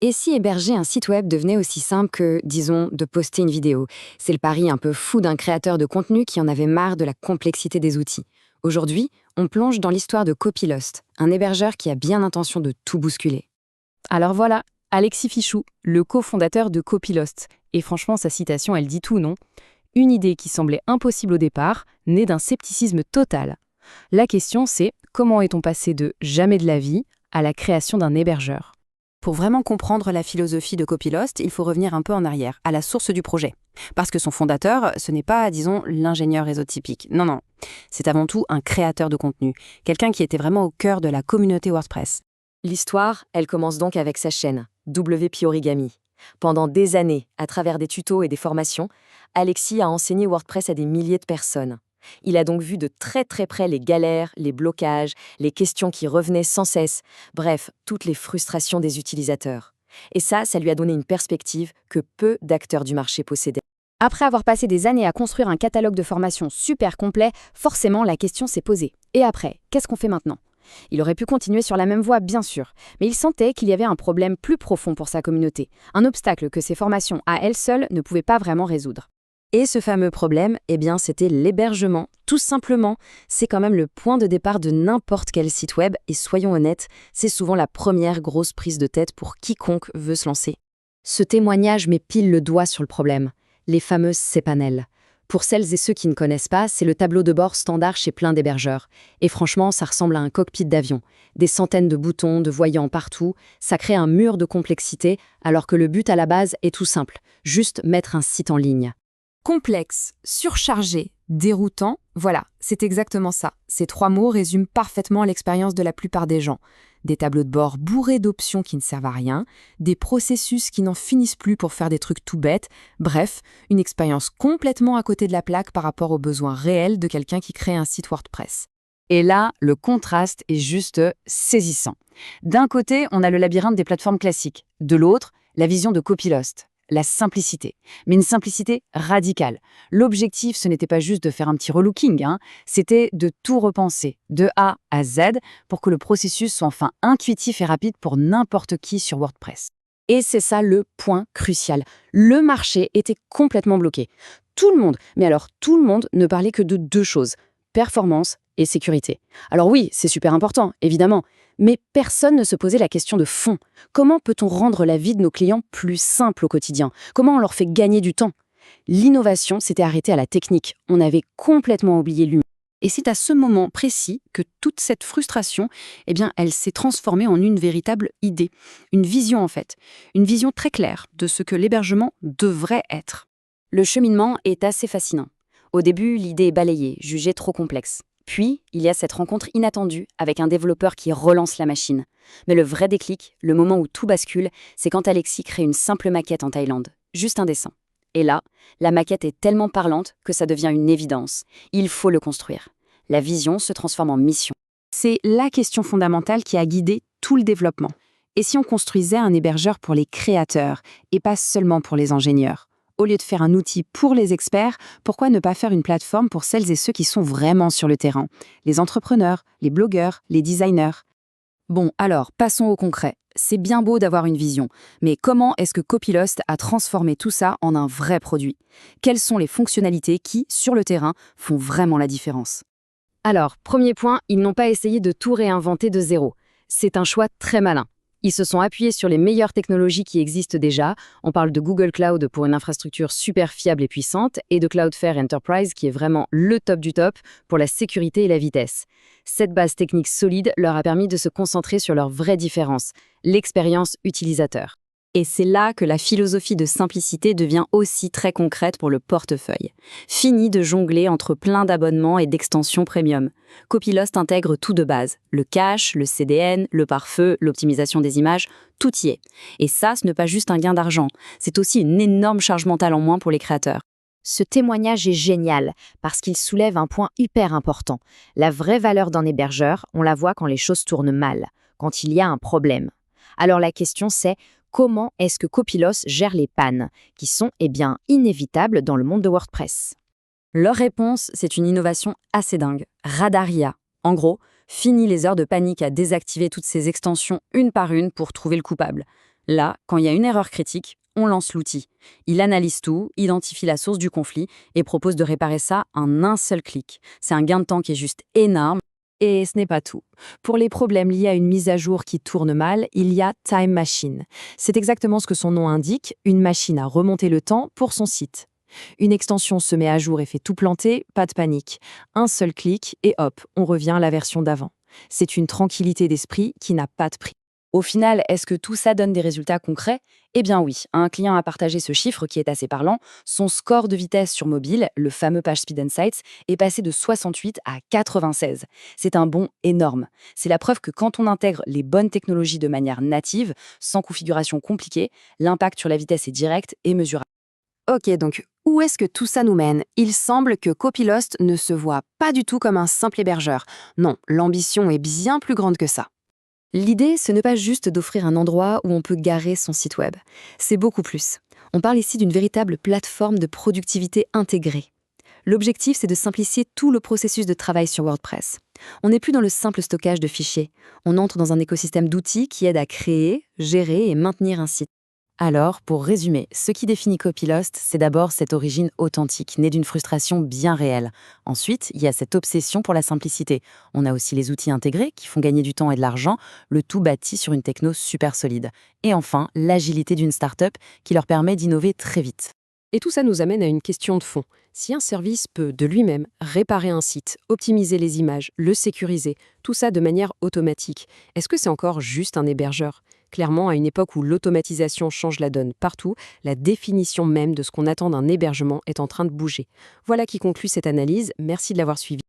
Et si héberger un site web devenait aussi simple que, disons, de poster une vidéo? C'est le pari un peu fou d'un créateur de contenu qui en avait marre de la complexité des outils. Aujourd'hui, on plonge dans l'histoire de Copylost, un hébergeur qui a bien l'intention de tout bousculer. Alors voilà, Alexis Fichou, le cofondateur de Copylost. Et franchement, sa citation, elle dit tout, non? Une idée qui semblait impossible au départ, née d'un scepticisme total. La question, c'est comment est-on passé de jamais de la vie à la création d'un hébergeur? Pour vraiment comprendre la philosophie de Copylost, il faut revenir un peu en arrière, à la source du projet. Parce que son fondateur, ce n'est pas, disons, l'ingénieur réseau typique. Non, non. C'est avant tout un créateur de contenu, quelqu'un qui était vraiment au cœur de la communauté WordPress. L'histoire, elle commence donc avec sa chaîne, WP Origami. Pendant des années, à travers des tutos et des formations, Alexis a enseigné WordPress à des milliers de personnes. Il a donc vu de très très près les galères, les blocages, les questions qui revenaient sans cesse, bref, toutes les frustrations des utilisateurs. Et ça lui a donné une perspective que peu d'acteurs du marché possédaient. Après avoir passé des années à construire un catalogue de formations super complet, forcément la question s'est posée. Et après, qu'est-ce qu'on fait maintenant? Il aurait pu continuer sur la même voie, bien sûr, mais il sentait qu'il y avait un problème plus profond pour sa communauté, un obstacle que ses formations à elles seules ne pouvaient pas vraiment résoudre. Et ce fameux problème, c'était l'hébergement. Tout simplement, c'est quand même le point de départ de n'importe quel site web, et soyons honnêtes, c'est souvent la première grosse prise de tête pour quiconque veut se lancer. Ce témoignage met pile le doigt sur le problème, les fameuses cPanel. Pour celles et ceux qui ne connaissent pas, c'est le tableau de bord standard chez plein d'hébergeurs. Et franchement, ça ressemble à un cockpit d'avion. Des centaines de boutons, de voyants partout, ça crée un mur de complexité, alors que le but à la base est tout simple, juste mettre un site en ligne. Complexe, surchargé, déroutant, voilà, c'est exactement ça. Ces trois mots résument parfaitement l'expérience de la plupart des gens. Des tableaux de bord bourrés d'options qui ne servent à rien, des processus qui n'en finissent plus pour faire des trucs tout bêtes, bref, une expérience complètement à côté de la plaque par rapport aux besoins réels de quelqu'un qui crée un site WordPress. Et là, le contraste est juste saisissant. D'un côté, on a le labyrinthe des plateformes classiques. De l'autre, la vision de Copylost. La simplicité, mais une simplicité radicale. L'objectif, ce n'était pas juste de faire un petit relooking, c'était de tout repenser, de A à Z, pour que le processus soit enfin intuitif et rapide pour n'importe qui sur WordPress. Et c'est ça le point crucial. Le marché était complètement bloqué. Tout le monde, mais alors tout le monde ne parlait que de deux choses, performance et sécurité. Alors oui, c'est super important, évidemment, mais personne ne se posait la question de fond. Comment peut-on rendre la vie de nos clients plus simple au quotidien? Comment on leur fait gagner du temps? L'innovation s'était arrêtée à la technique. On avait complètement oublié l'humain. Et c'est à ce moment précis que toute cette frustration, elle s'est transformée en une véritable idée. Une vision en fait. Une vision très claire de ce que l'hébergement devrait être. Le cheminement est assez fascinant. Au début, l'idée est balayée, jugée trop complexe. Puis, il y a cette rencontre inattendue avec un développeur qui relance la machine. Mais le vrai déclic, le moment où tout bascule, c'est quand Alexis crée une simple maquette en Thaïlande. Juste un dessin. Et là, la maquette est tellement parlante que ça devient une évidence. Il faut le construire. La vision se transforme en mission. C'est la question fondamentale qui a guidé tout le développement. Et si on construisait un hébergeur pour les créateurs et pas seulement pour les ingénieurs? Au lieu de faire un outil pour les experts, pourquoi ne pas faire une plateforme pour celles et ceux qui sont vraiment sur le terrain? Les entrepreneurs, les blogueurs, les designers. Bon, alors, passons au concret. C'est bien beau d'avoir une vision, mais comment est-ce que Copylost a transformé tout ça en un vrai produit? Quelles sont les fonctionnalités qui, sur le terrain, font vraiment la différence? Alors, premier point, ils n'ont pas essayé de tout réinventer de zéro. C'est un choix très malin. Ils se sont appuyés sur les meilleures technologies qui existent déjà. On parle de Google Cloud pour une infrastructure super fiable et puissante et de Cloudflare Enterprise qui est vraiment le top du top pour la sécurité et la vitesse. Cette base technique solide leur a permis de se concentrer sur leur vraie différence, l'expérience utilisateur. Et c'est là que la philosophie de simplicité devient aussi très concrète pour le portefeuille. Fini de jongler entre plein d'abonnements et d'extensions premium. Copylost intègre tout de base. Le cache, le CDN, le pare-feu, l'optimisation des images, tout y est. Et ça, ce n'est pas juste un gain d'argent, c'est aussi une énorme charge mentale en moins pour les créateurs. Ce témoignage est génial parce qu'il soulève un point hyper important. La vraie valeur d'un hébergeur, on la voit quand les choses tournent mal, quand il y a un problème. Alors la question c'est, comment est-ce que Copylost gère les pannes, qui sont inévitables dans le monde de WordPress? Leur réponse, c'est une innovation assez dingue. Radaria. En gros, fini les heures de panique à désactiver toutes ces extensions une par une pour trouver le coupable. Là, quand il y a une erreur critique, on lance l'outil. Il analyse tout, identifie la source du conflit et propose de réparer ça en un seul clic. C'est un gain de temps qui est juste énorme. Et ce n'est pas tout. Pour les problèmes liés à une mise à jour qui tourne mal, il y a Time Machine. C'est exactement ce que son nom indique, une machine à remonter le temps pour son site. Une extension se met à jour et fait tout planter, pas de panique. Un seul clic et hop, on revient à la version d'avant. C'est une tranquillité d'esprit qui n'a pas de prix. Au final, est-ce que tout ça donne des résultats concrets? Eh bien oui, un client a partagé ce chiffre qui est assez parlant. Son score de vitesse sur mobile, le fameux PageSpeed Insights, est passé de 68 à 96. C'est un bond énorme. C'est la preuve que quand on intègre les bonnes technologies de manière native, sans configuration compliquée, l'impact sur la vitesse est direct et mesurable. Ok, donc où est-ce que tout ça nous mène? Il semble que Copilust ne se voit pas du tout comme un simple hébergeur. Non, l'ambition est bien plus grande que ça. L'idée, ce n'est pas juste d'offrir un endroit où on peut garer son site web. C'est beaucoup plus. On parle ici d'une véritable plateforme de productivité intégrée. L'objectif, c'est de simplifier tout le processus de travail sur WordPress. On n'est plus dans le simple stockage de fichiers. On entre dans un écosystème d'outils qui aident à créer, gérer et maintenir un site. Alors, pour résumer, ce qui définit Copilust, c'est d'abord cette origine authentique, née d'une frustration bien réelle. Ensuite, il y a cette obsession pour la simplicité. On a aussi les outils intégrés qui font gagner du temps et de l'argent, le tout bâti sur une techno super solide. Et enfin, l'agilité d'une start-up qui leur permet d'innover très vite. Et tout ça nous amène à une question de fond. Si un service peut, de lui-même, réparer un site, optimiser les images, le sécuriser, tout ça de manière automatique, est-ce que c'est encore juste un hébergeur? Clairement, à une époque où l'automatisation change la donne partout, la définition même de ce qu'on attend d'un hébergement est en train de bouger. Voilà qui conclut cette analyse. Merci de l'avoir suivi.